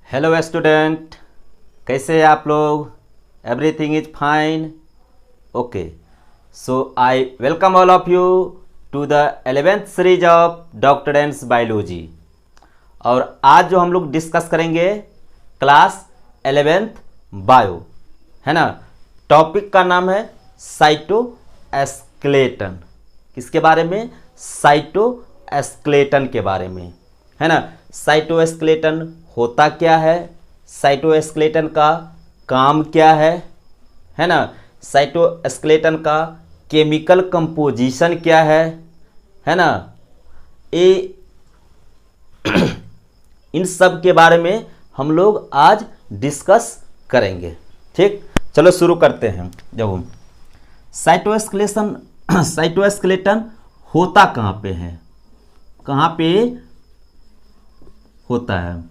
Hello student, कैसे हैं आप लोग? Everything is fine. Okay, so I welcome all of you to the 11th series of डॉक्टरेंस biology. और आज जो हम लोग डिस्कस करेंगे क्लास 11th बायो, है ना. टॉपिक का नाम है साइटोस्केलेटन. किसके बारे में? साइटोस्केलेटन के बारे में, है ना. साइटोस्केलेटन होता क्या है, साइटोस्केलेटन का काम क्या है ना. साइटोस्केलेटन का केमिकल कंपोजिशन क्या है ना. ये इन सब के बारे में हम लोग आज डिस्कस करेंगे. ठीक, चलो शुरू करते हैं. जब साइटोस्केलेटन होता कहाँ पे है, कहाँ पे होता है,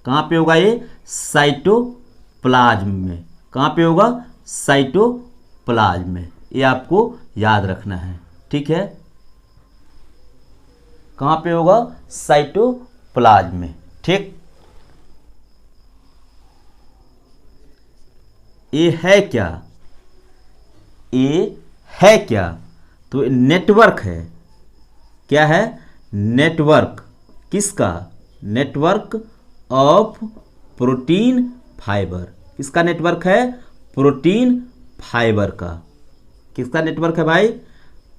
कहाँ पे होगा? ये साइटोप्लाज्म में. कहाँ पे होगा? साइटोप्लाज्म में. ये आपको याद रखना है, ठीक है. कहाँ पे होगा? साइटोप्लाज्म में. ठीक, ये है क्या? ये है क्या? तो नेटवर्क है. क्या है? नेटवर्क. किसका? Network of protein fibre. किसका नेटवर्क है? प्रोटीन फाइबर का. किसका नेटवर्क है भाई?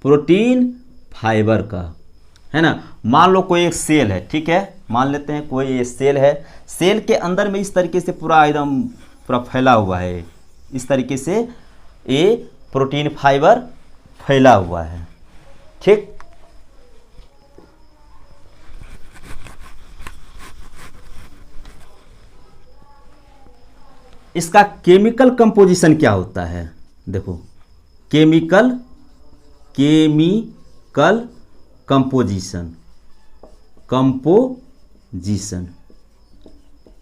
प्रोटीन फाइबर का, है ना. मान लो कोई एक सेल है, ठीक है. मान लेते हैं कोई ये सेल है. सेल के अंदर में इस तरीके से पूरा एकदम पूरा फैला हुआ है. इस तरीके से ये प्रोटीन फाइबर फैला हुआ है. ठीक, इसका केमिकल कंपोजिशन क्या होता है? देखो, केमिकल कंपोजिशन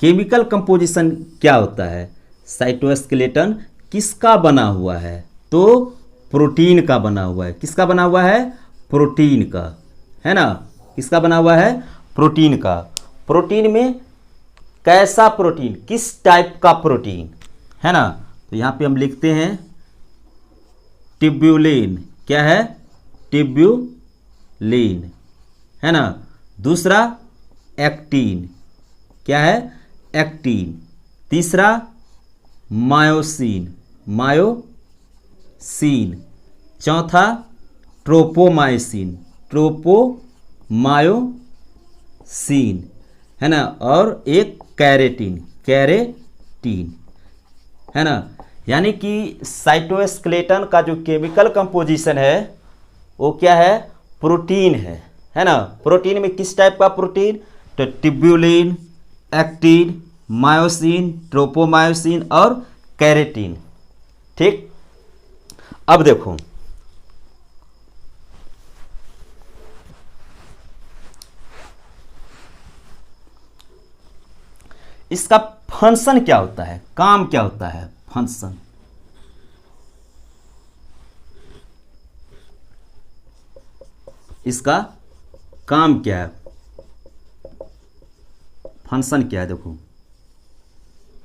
केमिकल कंपोजिशन क्या होता है? साइटोस्केलेटन किसका बना हुआ है? तो प्रोटीन का बना हुआ है. किसका बना हुआ है? प्रोटीन का, है ना. किसका बना हुआ है? प्रोटीन का. प्रोटीन में कैसा प्रोटीन, किस टाइप का प्रोटीन, है ना. तो यहाँ पे हम लिखते हैं ट्यूब्युलिन. क्या है? ट्यूब्युलिन, है ना. दूसरा एक्टिन. क्या है? एक्टिन. तीसरा मायोसिन. चौथा ट्रोपोमायोसिन. है ना. और एक कैरेटीन, है ना. यानी कि साइटोस्केलेटन का जो केमिकल कंपोजिशन है वो क्या है? प्रोटीन है ना. प्रोटीन में किस टाइप का प्रोटीन? तो ट्यूब्युलिन, एक्टिन, मायोसिन, ट्रोपोमायोसिन और कैरेटीन. ठीक, अब देखो, इसका फंक्शन क्या होता है, काम क्या होता है? फंक्शन, इसका काम क्या है, फंक्शन क्या है? देखो,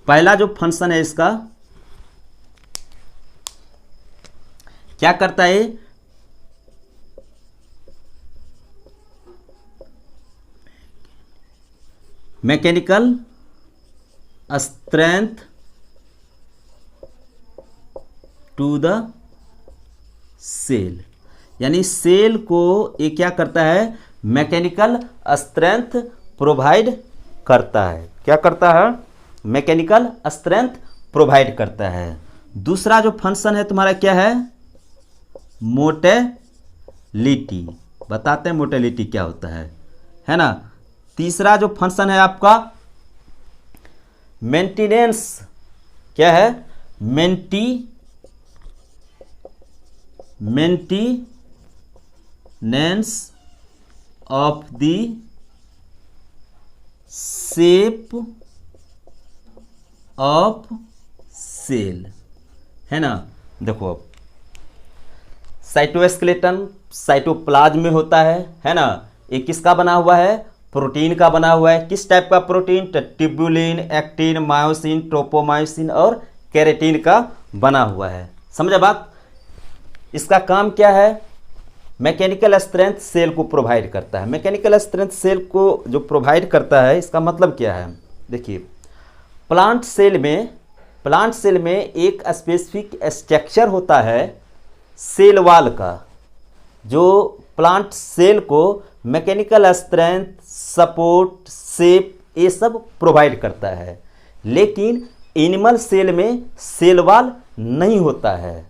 पहला जो फंक्शन है इसका, क्या करता है? Mechanical strength to the cell. यानी सेल को ये क्या करता है? मैकेनिकल स्ट्रेंथ प्रोवाइड करता है. क्या करता है? मैकेनिकल स्ट्रेंथ प्रोवाइड करता है. दूसरा जो फंक्शन है तुम्हारा क्या है? मोटेलिटी. बताते हैं मोटेलिटी क्या होता है ना. तीसरा जो फंक्शन है आपका मेंटेनेंस. क्या है? Maintenance of the shape of cell, है ना. देखो, अब साइटोस्केलेटन साइटोप्लाज्म में होता है ना. ये किसका बना हुआ है? प्रोटीन का बना हुआ है। किस टाइप का प्रोटीन? ट्यूब्युलिन, एक्टिन, मायोसिन, ट्रोपोमायोसिन और केराटिन का बना हुआ है। समझा बात? इसका काम क्या है? मैकेनिकल स्ट्रेंथ सेल को प्रोवाइड करता है। मैकेनिकल स्ट्रेंथ सेल को जो प्रोवाइड करता है, इसका मतलब क्या है? देखिए, प्लांट सेल में एक स्पेसिफिक स्ट्रक्चर होता है सेल वाल का, जो प्लांट सेल को मैकेनिकल स्ट्रेंथ, सपोर्ट, शेप ये सब प्रोवाइड करता है। लेकिन एनिमल सेल में सेल वाल नहीं होता है।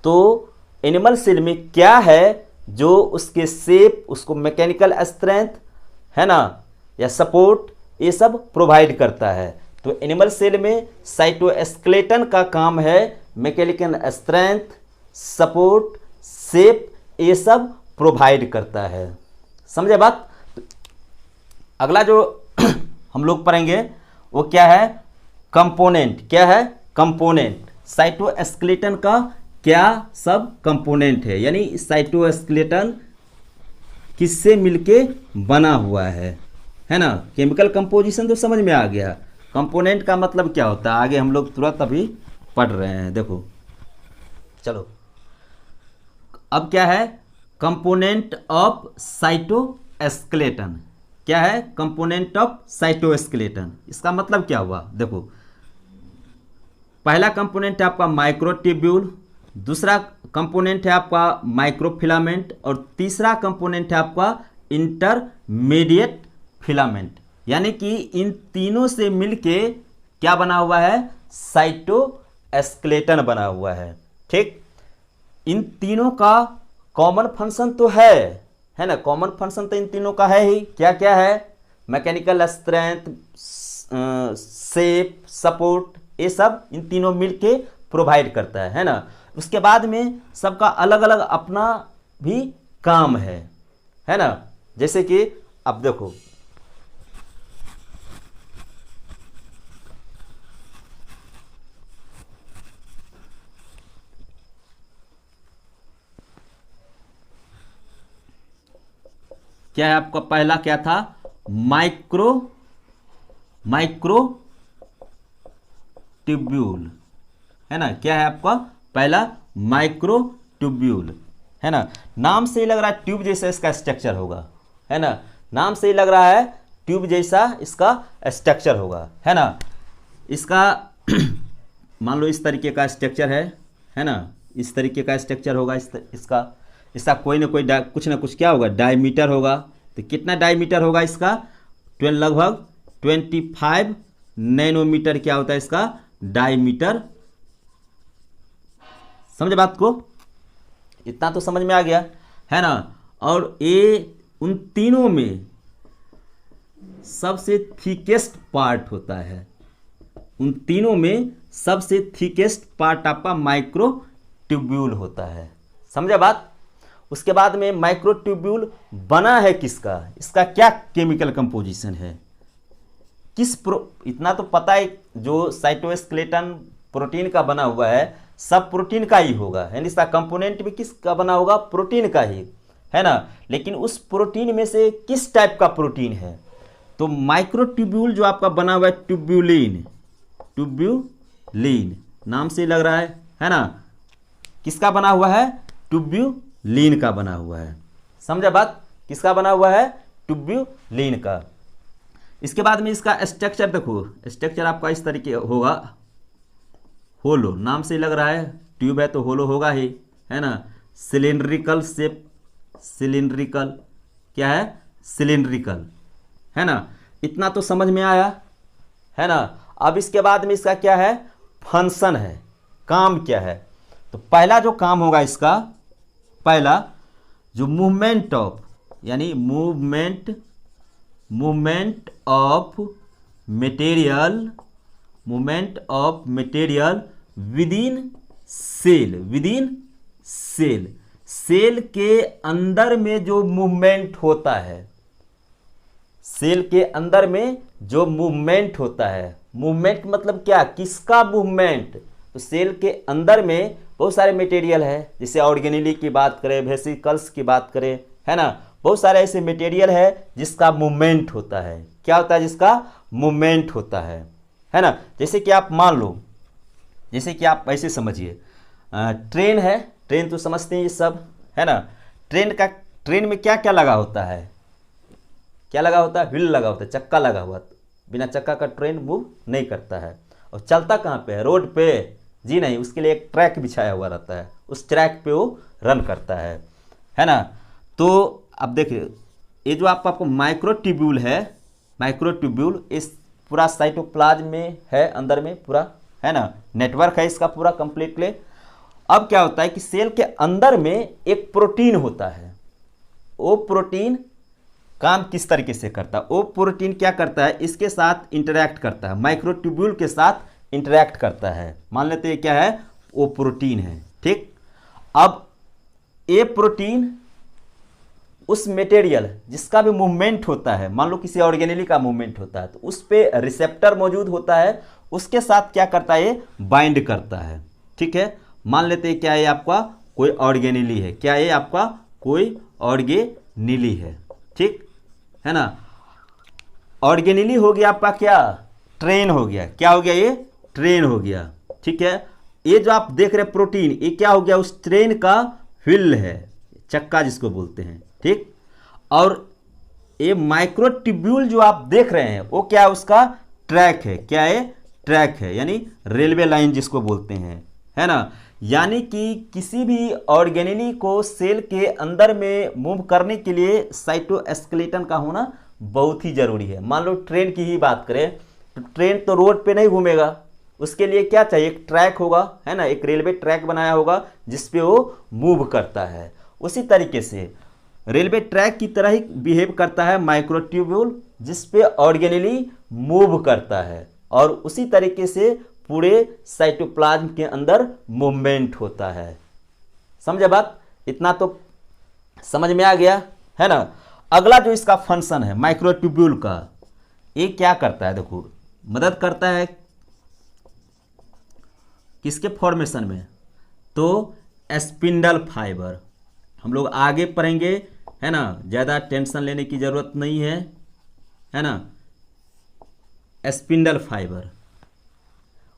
तो एनिमल सेल में क्या है जो उसके शेप, उसको मैकेनिकल स्ट्रेंथ है ना, या सपोर्ट ये सब प्रोवाइड करता है। तो एनिमल सेल में साइटोस्केलेटन का काम है मैकेनिकल स्ट्रेंथ, सपोर्ट, शेप ये सब प्रोवाइड करता है। समझे बात? अगला जो हम लोग पढ़ेंगे वो क्या है? कंपोनेंट। क्या है? कंपोनेंट। साइटोस्केलेटन का क्या सब कंपोनेंट है, यानी साइटोस्केलेटन किससे मिलके बना हुआ है ना। केमिकल कंपोजिशन तो समझ में आ गया। कंपोनेंट का मतलब क्या होता है आगे हम लोग तुरंत अभी पढ़ रहे हैं। देखो चलो, अब क्या है? Component of cytoskeleton. क्या है? Component of cytoskeleton. इसका मतलब क्या हुआ? देखो, पहला कंपोनेंट है आपका माइक्रोट्यूब्यूल, दूसरा कंपोनेंट है आपका माइक्रोफिलामेंट और तीसरा कंपोनेंट है आपका इंटरमीडिएट फिलामेंट। यानी कि इन तीनों से मिलके क्या बना हुआ है? साइटोस्केलेटन बना हुआ है। ठीक, इन तीनों का कॉमन फंक्शन तो है ना। कॉमन फंक्शन तो इन तीनों का है ही। क्या क्या है? मैकेनिकल स्ट्रेंथ, शेप, सपोर्ट ये सब इन तीनों मिलके प्रोवाइड करता है ना। उसके बाद में सबका अलग अलग अपना भी काम है ना। जैसे कि अब देखो, क्या है आपका? पहला क्या था? माइक्रोट्यूब्यूल है ना। क्या है आपका? पहला माइक्रोट्यूब्यूल है ना। नाम से ही लग रहा है ट्यूब जैसा इसका स्ट्रक्चर होगा, है ना। नाम से ही लग रहा है ट्यूब जैसा इसका स्ट्रक्चर होगा, है ना। इसका मान लो इस तरीके का स्ट्रक्चर है ना। इस तरीके का स्ट्रक्चर होगा इसका कोई ना कोई कुछ ना कुछ क्या होगा? डायमीटर होगा। तो कितना डायमीटर होगा इसका? लगभग 25 नैनोमीटर क्या होता है इसका? डायमीटर। समझे बात को? इतना तो समझ में आ गया, है ना। और ये उन तीनों में सबसे थिकेस्ट पार्ट होता है। उन तीनों में सबसे थिकेस्ट पार्ट आपका माइक्रोट्यूब्यूल होता है। समझे बात? उसके बाद में माइक्रोट्यूब्यूल बना है किसका? इसका क्या केमिकल कंपोजिशन है? इतना तो पता है, जो साइटोस्केलेटन प्रोटीन का बना हुआ है सब प्रोटीन का ही होगा, यानी इसका कंपोनेंट भी किसका बना होगा? प्रोटीन का ही, है ना। लेकिन उस प्रोटीन में से किस टाइप का प्रोटीन है? तो माइक्रोट्यूब्यूल जो आपका बना हुआ है ट्यूब्यूलिन नाम से लग रहा है ना। किसका बना हुआ है? ट्यूब्यूलिन का बना हुआ है। समझा बात? किसका बना हुआ है? ट्यूब्यूलिन का। इसके बाद में इसका स्ट्रक्चर देखो, स्ट्रक्चर आपका इस तरीके होगा। होलो नाम से लग रहा है, ट्यूब है तो होलो होगा ही, है ना। सिलिंड्रिकल शेप, सिलिंड्रिकल क्या है? सिलिंड्रिकल, है ना। इतना तो समझ में आया, है ना। अब इसके बाद में इसका क्या है? फंक्शन है, काम क्या है? तो पहला जो काम होगा इसका, पहला जो मूवमेंट ऑफ, यानी movement of material, movement of material within cell, cell के अंदर में जो मूवमेंट होता है, सेल के अंदर में जो मूवमेंट होता है। मूवमेंट मतलब क्या? किसका मूवमेंट? तो सेल के अंदर में बहुत सारे मटेरियल है, जैसे ऑर्गेनेली की बात करें, वेसिकल्स की बात करें, है ना, बहुत सारे ऐसे मटेरियल है जिसका मूवमेंट होता है। क्या होता है? जिसका मूवमेंट होता है ना। जैसे कि आप मान लो, जैसे कि आप ऐसे समझिए, ट्रेन है, ट्रेन तो समझते हैं ये सब, है ना। ट्रेन में क्या क्या लगा होता है? क्या लगा होता है? व्हील लगा होता है, चक्का लगा हुआ। बिना चक्का का ट्रेन मूव नहीं करता है। और चलता कहाँ पे है? रोड पे? जी नहीं, उसके लिए एक ट्रैक बिछाया हुआ रहता है, उस ट्रैक पे वो रन करता है ना। तो अब देखिए, ये जो आपको माइक्रोट्यूब्यूल है, माइक्रोट्यूब्यूल इस पूरा साइटोप्लाज्म में है, अंदर में पूरा, है ना। नेटवर्क है इसका पूरा कंप्लीटली। अब क्या होता है कि सेल के अंदर में एक प्रोटीन होता है। वो प्रोटीन काम किस तरीके से करता है? वो प्रोटीन क्या करता है? इसके साथ इंटरैक्ट करता है, माइक्रोट्यूब्यूल के साथ इंटरैक्ट करता है। मान लेते हैं क्या है? वो प्रोटीन है, ठीक। अब ये प्रोटीन उस मटेरियल जिसका भी मूवमेंट होता है, मान लो किसी ऑर्गेनेली का मूवमेंट होता है, तो उस पे रिसेप्टर मौजूद होता है, उसके साथ क्या करता है? ये बाइंड करता है, ठीक है। मान लेते हैं क्या है आपका? कोई ऑर्गेनेली है। क्या है आपका? कोई ऑर्गेनेली है, ठीक है ना। ऑर्गेनेली हो गया आपका क्या? ट्रेन हो गया। क्या हो गया? ये ट्रेन हो गया, ठीक है। ये जो आप देख रहे हैं प्रोटीन, ये क्या हो गया? उस ट्रेन का व्हील है, चक्का जिसको बोलते हैं, ठीक। और ये माइक्रोट्यूब्यूल जो आप देख रहे हैं वो क्या है? उसका ट्रैक है। क्या है? ट्रैक है, यानी रेलवे लाइन जिसको बोलते हैं, है ना। यानी कि किसी भी ऑर्गेनेली को सेल के अंदर में मूव करने के लिए साइटोस्केलेटन का होना बहुत ही जरूरी है। मान लो ट्रेन की ही बात करें तो ट्रेन तो रोड पे नहीं घूमेगा, उसके लिए क्या चाहिए? एक ट्रैक होगा, है ना, एक रेलवे ट्रैक बनाया होगा जिसपे वो मूव करता है। उसी तरीके से रेलवे ट्रैक की तरह ही बिहेव करता है माइक्रोट्यूब्यूल, जिसपे ऑर्गेनेली मूव करता है। और उसी तरीके से पूरे साइटोप्लाज्म के अंदर मूवमेंट होता है। समझे बात? इतना तो समझ में आ गया, है ना। अगला जो इसका फंक्शन है माइक्रोट्यूब्यूल का, ये क्या करता है? देखो, मदद करता है किसके फॉर्मेशन में? तो स्पिंडल फाइबर। हम लोग आगे पढ़ेंगे, है ना, ज़्यादा टेंशन लेने की ज़रूरत नहीं है ना। Spindle fibre.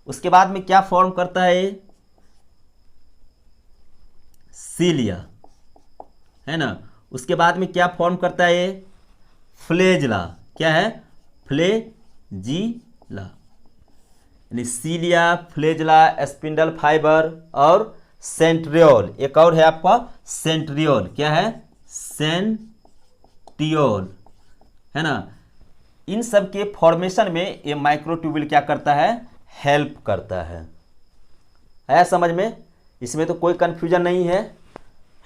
उसके बाद में क्या फॉर्म करता है? सीलिया, है ना। उसके बाद में क्या फॉर्म करता है? फ्लेजिला। क्या है? फ्लेजिला, यानी सीलिया, फ्लेजिला, स्पिंडल फाइबर और सेंट्रियोल। एक और है आपका सेंट्रियोल। क्या है? सेंट्रियोल, है ना। इन सब के फॉर्मेशन में ये माइक्रोट्यूब्यूल क्या करता है? हेल्प करता है समझ में? इसमें तो कोई कंफ्यूजन नहीं है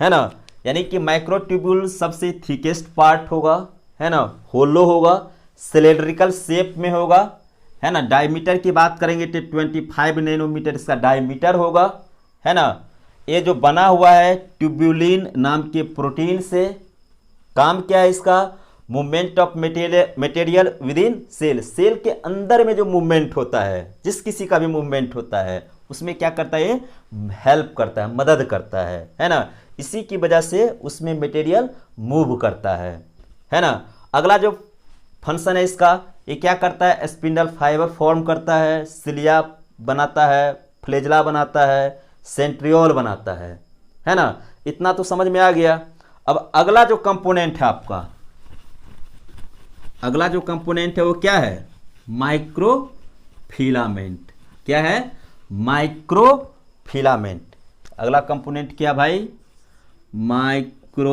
ना। यानी कि माइक्रोट्यूब्यूल सबसे थिकेस्ट पार्ट होगा, है ना, होलो होगा, सिलेंड्रिकल शेप में होगा, है ना। डायमीटर की बात करेंगे तो 25 नैनोमीटर इसका डायमीटर होगा, है ना। ये जो बना हुआ है ट्यूब्यूलिन नाम के प्रोटीन से। काम क्या है इसका? Movement of material within cell. Cell के अंदर में जो मूवमेंट होता है, जिस किसी का भी मूवमेंट होता है, उसमें क्या करता है? हेल्प करता है, मदद करता है ना। इसी की वजह से उसमें मटेरियल मूव करता है ना। अगला जो फंक्शन है इसका, ये क्या करता है? स्पिंडल फाइबर फॉर्म करता है, सिलिया बनाता है, फ्लेजिला बनाता है, सेंट्रियोल बनाता है ना। इतना तो समझ में आ गया। अब अगला जो कंपोनेंट है आपका, अगला जो कंपोनेंट है वो क्या है? माइक्रोफिलामेंट। क्या है? माइक्रोफिलामेंट। अगला कंपोनेंट क्या भाई? माइक्रोफिलामेंट,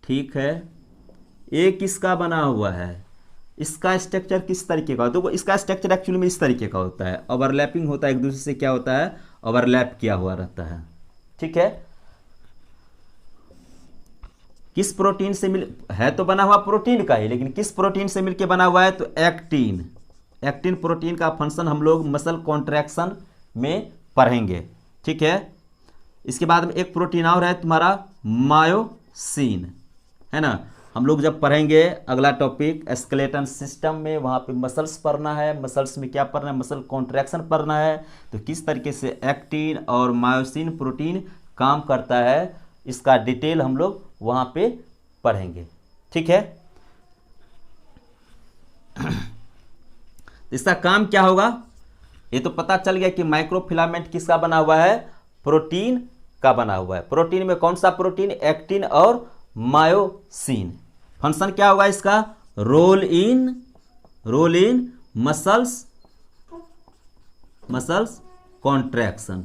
ठीक है। ये किसका बना हुआ है? इसका स्ट्रक्चर किस तरीके का? देखो, इसका स्ट्रक्चर एक्चुअली में इस तरीके का होता है, ओवरलैपिंग होता है, एक दूसरे से क्या होता है? ओवरलैप किया हुआ रहता है, ठीक है। किस प्रोटीन से मिल है? तो बना हुआ प्रोटीन का ही, लेकिन किस प्रोटीन से मिलके बना हुआ है? तो एक्टिन। एक्टिन प्रोटीन का फंक्शन हम लोग मसल कॉन्ट्रैक्शन में पढ़ेंगे, ठीक है। इसके बाद में एक प्रोटीन और है तुम्हारा मायोसिन, है ना। हम लोग जब पढ़ेंगे अगला टॉपिक स्केलेटन सिस्टम में, वहाँ पे मसल्स पढ़ना है, मसल्स में क्या पढ़ना है, मसल कॉन्ट्रैक्शन पढ़ना है, तो किस तरीके से एक्टिन और मायोसिन प्रोटीन काम करता है, इसका डिटेल हम लोग वहाँ पे पढ़ेंगे। ठीक है, इसका काम क्या होगा, ये तो पता चल गया कि माइक्रोफिलामेंट किसका बना हुआ है, प्रोटीन का बना हुआ है। प्रोटीन में कौन सा प्रोटीन, एक्टिन और मायोसिन। फंक्शन क्या होगा इसका, role in muscles contraction,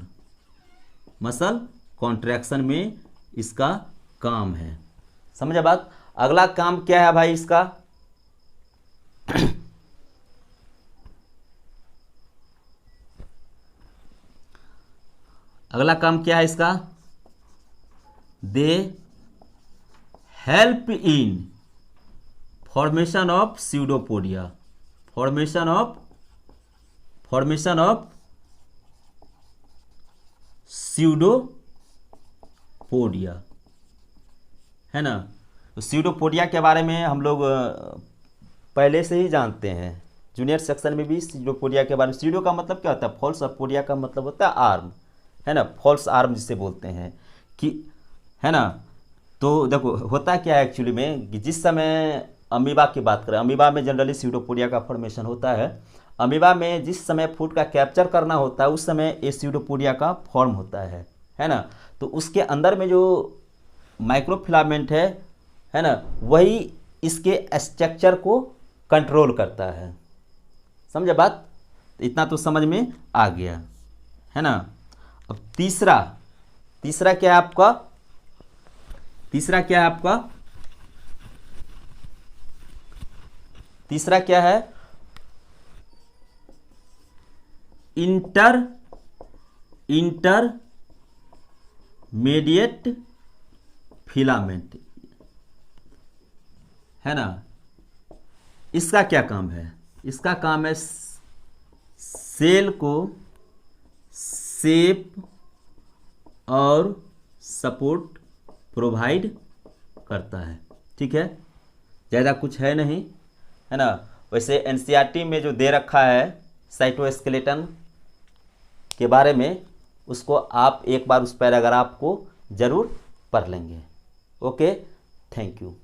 muscle contraction में इसका काम है। समझे बात। अगला काम क्या है भाई इसका, अगला काम क्या है इसका, they help in formation of pseudopodia, formation of pseudopodia, है ना। तो स्यूडोपोडिया के बारे में हम लोग पहले से ही जानते हैं, जूनियर सेक्शन में भी स्यूडोपोडिया के बारे में। स्यूडो का मतलब क्या होता है, फॉल्स, और पोडिया का मतलब होता है आर्म, है ना, फॉल्स आर्म जिसे बोलते हैं कि, है ना। तो देखो होता क्या है एक्चुअली में कि जिस समय अमीबा की बात करें, अमीबा में जनरली स्यूडोपोडिया का फॉर्मेशन होता है। अमीबा में जिस समय फूड का कैप्चर करना होता है उस समय ये स्यूडोपोडिया का फॉर्म होता है ना। तो उसके अंदर में जो माइक्रोफिलामेंट है ना, वही इसके स्ट्रक्चर को कंट्रोल करता है। समझे बात, इतना तो समझ में आ गया, है ना। अब तीसरा क्या है आपका, तीसरा क्या है, इंटरमीडिएट फिलामेंट, है ना। इसका क्या काम है, इसका काम है सेल को शेप और सपोर्ट प्रोवाइड करता है। ठीक है, ज़्यादा कुछ है नहीं, है ना। वैसे एनसीईआरटी में जो दे रखा है साइटोस्केलेटन के बारे में, उसको आप एक बार उस पैराग्राफ को जरूर पढ़ लेंगे। Okay, thank you.